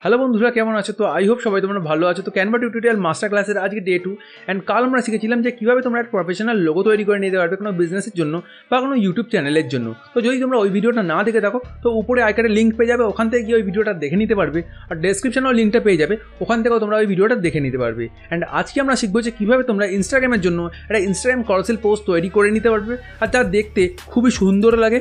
Hello বন্ধুরা, কেমন আছো? তো আই হোপ সবাই তোমরা ভালো আছো। তো ক্যানভা টিউটোরিয়াল মাস্টার ক্লাসের আজকে ডে 2 অ্যান্ড কাল আমরা শিখেছিলাম যে কীভাবে তোমরা একটা প্রফেশনাল লোগো তৈরি করে নিতে পারবে কোনো বিজনেসের জন্য বা কোনো ইউটিউব চ্যানেলের জন্য। তো যদি তোমরা ওই ভিডিওটা না দেখে থাকো তো উপরে আইকার্ডের লিঙ্ক পেয়ে যাবে, ওখান থেকে গিয়ে ওই ভিডিওটা দেখে নিতে পারবে। আর ডেসক্রিপশনেও লিঙ্কটা পেয়ে যাবে, ওখান থেকেও তোমরা ওই ভিডিওটা দেখে নিতে পারবে। অ্যান্ড আজকে আমরা শিখবো যে কীভাবে তোমরা ইনস্টাগ্রামের জন্য একটা ইনস্টাগ্রাম ক্যারুসেল পোস্ট তৈরি করে নিতে পারবে আর তা দেখতে খুবই সুন্দর লাগে।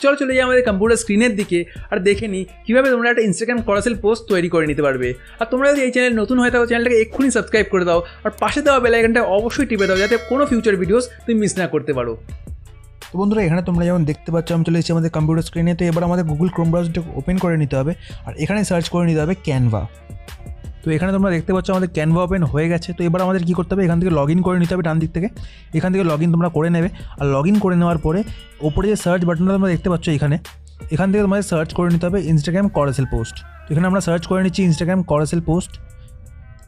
চলো চলে যাই আমাদের কম্পিউটার স্ক্রিনের দিকে আর দেখে নিই কীভাবে তোমরা একটা ইনস্টাগ্রাম ক্যারুসেল পোস্ট তৈরি করে নিতে পারবে। আর তোমরা যদি এই চ্যানেল নতুন হয়ে থাকো চ্যানেলটাকে এক্ষুনি সাবস্ক্রাইব করে দাও আর পাশে দেওয়া বেল আইকনটা অবশ্যই টিপে দাও যাতে কোনো ফিউচার ভিডিওস তুমি মিস না করতে পারো। তো বন্ধুরা, এখানে তোমরা যেমন দেখতে পাচ্ছ আমি চলে এসেছি আমাদের কম্পিউটার স্ক্রিনে। তো এবার আমাদের গুগল ক্রোম ব্রাউজারটা ওপেন করে নিতে হবে আর এখানে সার্চ করে নিতে হবে ক্যানভা। তো এখানে তোমরা দেখতে পাচ্ছ আমাদের ক্যানভা ওপেন হয়ে গেছে। তো এবার আমাদের কী করতে হবে, এখান থেকে লগ ইন করে নিতে হবে ডান দিক থেকে। এখান থেকে লগ ইন তোমরা করে নেবে আর লগ ইন করে নেওয়ার পরে ওপরে যে সার্চ বাটনটা তোমরা দেখতে পাচ্ছ এখান থেকে তোমাদের সার্চ করে নিতে হবে ইনস্টাগ্রাম ক্যারুসেল পোস্ট। তো এখানে আমরা সার্চ করে নিচ্ছি ইনস্টাগ্রাম ক্যারুসেল পোস্ট।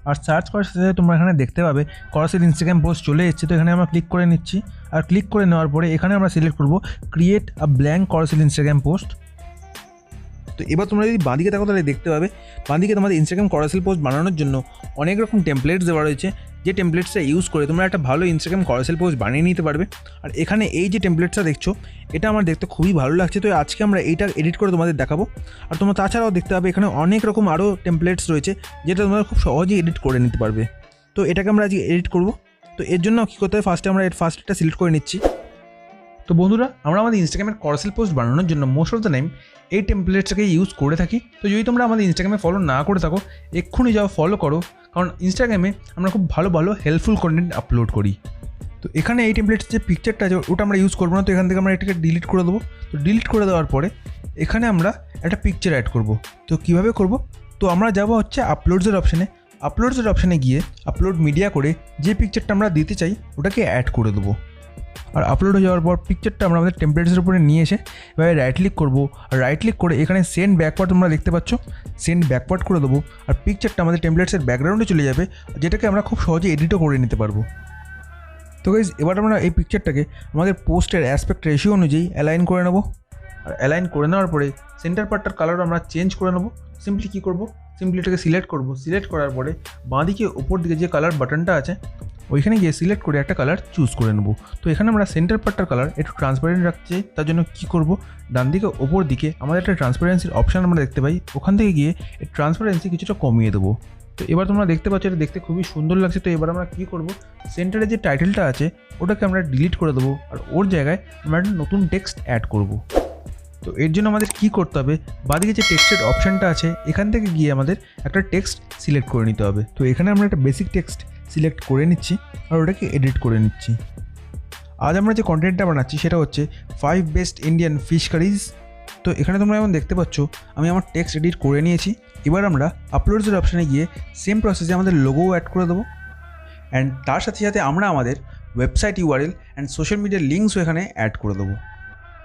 আর সার্চ করার সাথে তোমরা এখানে দেখতে পাবে ক্যারুসেল ইনস্টাগ্রাম পোস্ট চলে এসেছে। তো এখানে আমরা ক্লিক করে নিচ্ছি আর ক্লিক করে নেওয়ার পরে এখানে আমরা সিলেক্ট করব create a blank carousel Instagram post. তো এবার তোমরা যদি বাঁদিকে থাকো তাহলে দেখতে পাবে বাঁদিকে তোমাদের ইনস্টাগ্রাম ক্যারুসেল পোস্ট বানানোর জন্য অনেক রকম টেমপ্লেটস দেওয়া রয়েছে, যে টেমপ্লেটসটা ইউজ করে তোমরা একটা ভালো ইনস্টাগ্রাম ক্যারুসেল পোস্ট বানিয়ে নিতে পারবে। আর এখানে এই যে টেমপ্লেটসটা দেখছো এটা আমার দেখতে খুবই ভালো লাগছে। তো আজকে আমরা এইটা এডিট করে তোমাদের দেখাবো। আর তোমরা তাছাড়াও দেখতে পাবে এখানে অনেক রকম আরও টেমপ্লেটস রয়েছে যেটা তোমরা খুব সহজেই এডিট করে নিতে পারবে। তো এটাকে আমরা আজকে এডিট করব। তো এর জন্য কী করতে হবে, ফার্স্টে আমরা ফার্স্টটা সিলেক্ট করে নিচ্ছি। তো বন্ধুরা, আমরা আমাদের ইনস্টাগ্রামের ক্যারুসেল পোস্ট বানানোর জন্য মোস্ট অফ দ্য টাইম এই টেমপ্লেটসটাকে ইউজ করে থাকি। তো যদি তোমরা আমাদের ইনস্টাগ্রামে ফলো না করে থাকো এক্ষুনি যাও ফলো করো, কারণ ইনস্টাগ্রামে আমরা খুব ভালো ভালো হেল্পফুল কন্টেন্ট আপলোড করি। তো এখানে এই টেমপ্লেটস যে পিকচারটা আছে ওটা আমরা ইউজ করবো না। তো এখান থেকে আমরা এটাকে ডিলিট করে দেবো। তো ডিলিট করে দেওয়ার পরে এখানে আমরা একটা পিকচার অ্যাড করব। তো কীভাবে করব, তো আমরা যাবো হচ্ছে আপলোডসের অপশানে গিয়ে আপলোড মিডিয়া করে যে পিকচারটা আমরা দিতে চাই ওটাকে অ্যাড করে দেবো। আর আপলোড হয়ে যাওয়ার পর পিকচারটা আমরা আমাদের টেমপ্লেটসের উপরে নিয়ে এসে এভাবে রাইট ক্লিক করবো। আর রাইট ক্লিক করে এখানে সেন্ড ব্যাকওয়ার্ড তোমরা দেখতে পাচ্ছ, সেন্ড ব্যাকওয়ার্ড করে দেবো। আর পিকচারটা আমাদের টেমপ্লেটসের ব্যাকগ্রাউন্ডে চলে যাবে, যেটাকে আমরা খুব সহজে এডিটও করে নিতে পারবো। তো গাইস, এবার আমরা এই পিকচারটাকে আমাদের পোস্টের অ্যাসপেক্ট রেশিও অনুযায়ী অ্যালাইন করে নেবো। আর অ্যালাইন করে নেওয়ার পরে সেন্টার পার্টটার কালার আমরা চেঞ্জ করে নেবো। সিম্পলি কী করবো, সিম্পলি এটাকে সিলেক্ট করবো। সিলেক্ট করার পরে বাঁদিকে ওপর দিকে যে কালার বাটনটা আছে ওইখানে গিয়ে সিলেক্ট করে একটা কালার চুজ করে নেবো। তো এখানে আমরা সেন্টার পার্টটার কালার একটু ট্রান্সপারেন্ট রাখতে চাই, তার জন্য কী করবো, ডান দিকে ওপর দিকে আমাদের একটা ট্রান্সপারেন্সির অপশান আমরা দেখতে পাই, ওখান থেকে গিয়ে এই ট্রান্সপারেন্সি কিছুটা কমিয়ে দেবো। তো এবার তোমরা দেখতে পাচ্ছ এটা দেখতে খুবই সুন্দর লাগছে। তো এবার আমরা কী করবো, সেন্টারে যে টাইটেলটা আছে ওটাকে আমরা ডিলিট করে দেবো আর ওর জায়গায় আমরা একটা নতুন টেক্সট অ্যাড করবো। তো এর জন্য আমাদের কী করতে হবে, বাদিকে যে টেক্সটের অপশানটা আছে এখান থেকে গিয়ে আমাদের একটা টেক্সট সিলেক্ট করে নিতে হবে। তো এখানে আমরা একটা বেসিক টেক্সট সিলেক্ট করে নিচ্ছি আর ওটাকে এডিট করে নিচ্ছি। আজ আমরা যে কন্টেন্টটা বানাচ্ছি সেটা হচ্ছে 5 বেস্ট ইন্ডিয়ান ফিশ কারিজ। তো এখানে তোমরা যেমন দেখতে পাচ্ছ আমি আমার টেক্সট এডিট করে নিয়েছি। এবার আমরা আপলোডসের অপশানে গিয়ে সেম প্রসেসে আমাদের লোগোও অ্যাড করে দেবো। অ্যান্ড তার সাথে সাথে আমরা আমাদের ওয়েবসাইট ইউআরএল অ্যান্ড সোশ্যাল মিডিয়ার লিঙ্কসও এখানে অ্যাড করে দেবো।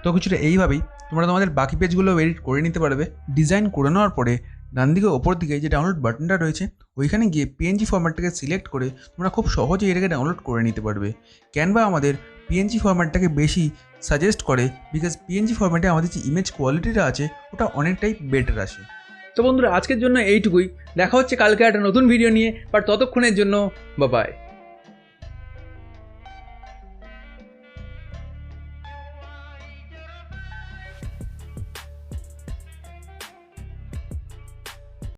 তো কিছুটা এইভাবেই তোমরা তোমাদের বাকি পেজগুলো এডিট করে নিতে পারবে। ডিজাইন করে নেওয়ার পরে ডান দিকে ওপর দিকে যে ডাউনলোড বাটনটা রয়েছে ওইখানে গিয়ে পিএনজি ফরম্যাটটাকে সিলেক্ট করে তোমরা খুব সহজেই এটাকে ডাউনলোড করে নিতে পারবে। ক্যানভা আমাদের পিএনজি ফরম্যাটটাকে বেশি সাজেস্ট করে, বিকজ পিএনজি ফরম্যাটে আমাদের যে ইমেজ কোয়ালিটিটা আছে ওটা অনেকটাই বেটার আসে। তো বন্ধুরা, আজকের জন্য এইটুকুই। দেখা হচ্ছে কালকে একটা নতুন ভিডিও নিয়ে, বাট ততক্ষণের জন্য বাই বাই।